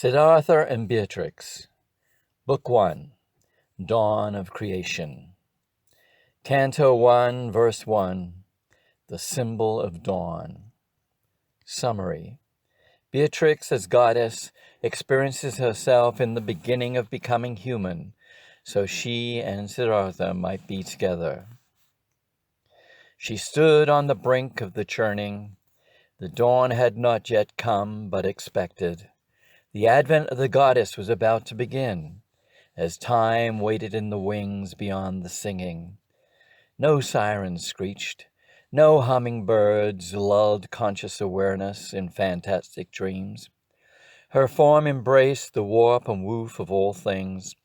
Siddhartha and Beatrix, Book 1, Dawn of Creation. Canto 1, Verse 1, The Symbol of Dawn. Summary. Beatrix, as goddess, experiences herself in the beginning of becoming human, so she and Siddhartha might be together. She stood on the brink of the churning. The dawn had not yet come, but expected. The advent of the goddess was about to begin, as time waited in the wings beyond the singing. No sirens screeched, no hummingbirds lulled conscious awareness in fantastic dreams. Her form embraced the warp and woof of all things.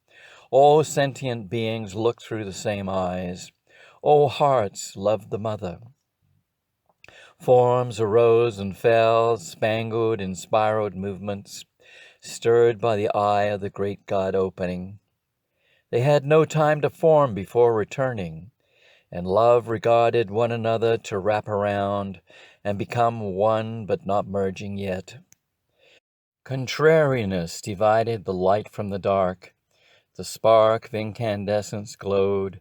All sentient beings looked through the same eyes. All hearts loved the mother. Forms arose and fell, spangled in spiraled movements, stirred by the eye of the great God opening. They had no time to form before returning, and love regarded one another to wrap around and become one but not merging yet. Contrariness divided the light from the dark. The spark of incandescence glowed,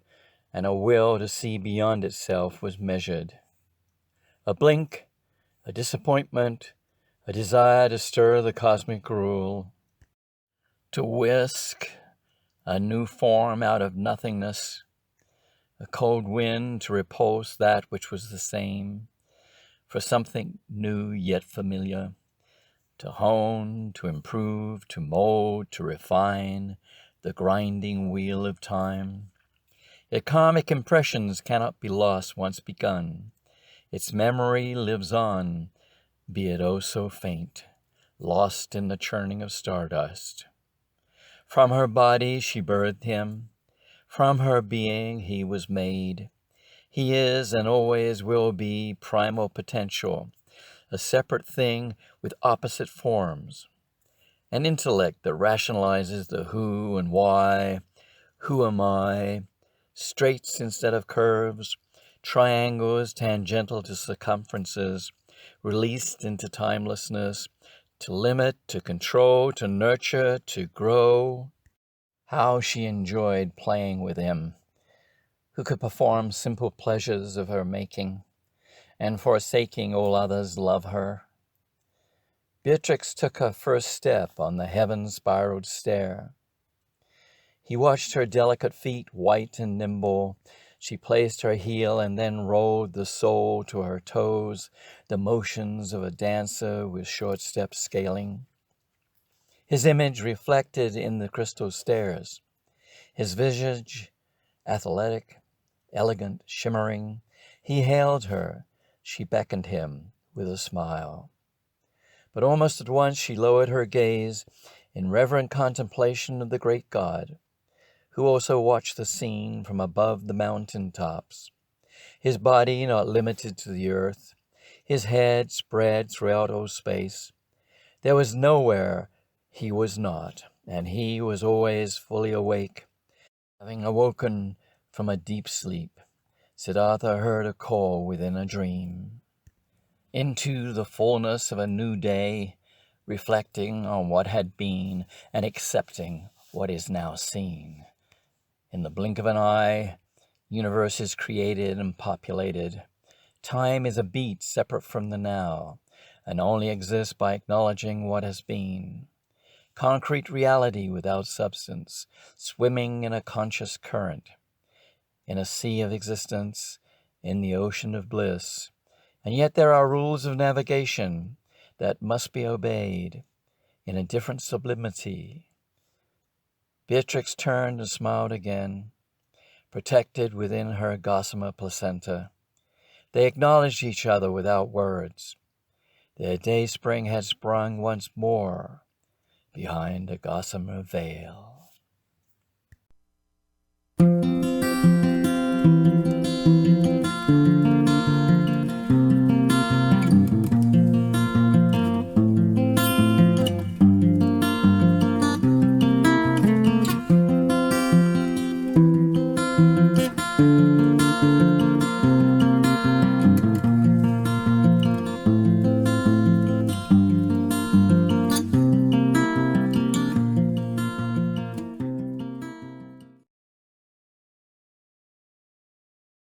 and a will to see beyond itself was measured. A blink, a disappointment, a desire to stir the cosmic rule, to whisk a new form out of nothingness, a cold wind to repulse that which was the same, for something new yet familiar, to hone, to improve, to mold, to refine the grinding wheel of time. Yet karmic impressions cannot be lost once begun. Its memory lives on, be it oh so faint, lost in the churning of stardust. From her body she birthed him. From her being he was made. He is and always will be primal potential, a separate thing with opposite forms. An intellect that rationalizes the who and why, who am I, straights instead of curves, triangles tangential to circumferences, released into timelessness, to limit, to control, to nurture, to grow. How she enjoyed playing with him, who could perform simple pleasures of her making, and forsaking all others love her. Beatrix took her first step on the heaven-spiraled stair. He watched her delicate feet, white and nimble. She placed her heel and then rolled the sole to her toes, the motions of a dancer with short steps scaling. His image reflected in the crystal stairs. His visage, athletic, elegant, shimmering. He hailed her. She beckoned him with a smile. But almost at once she lowered her gaze in reverent contemplation of the great God, who also watched the scene from above the mountain tops, his body not limited to the earth, his head spread throughout all space. There was nowhere he was not, and he was always fully awake. Having awoken from a deep sleep, Siddhartha heard a call within a dream. Into the fullness of a new day, reflecting on what had been and accepting what is now seen. In the blink of an eye, universe is created and populated. Time is a beat separate from the now, and only exists by acknowledging what has been. Concrete reality without substance, swimming in a conscious current, in a sea of existence, in the ocean of bliss. And yet there are rules of navigation that must be obeyed in a different sublimity. Beatrix turned and smiled again, protected within her gossamer placenta. They acknowledged each other without words. Their dayspring had sprung once more behind a gossamer veil.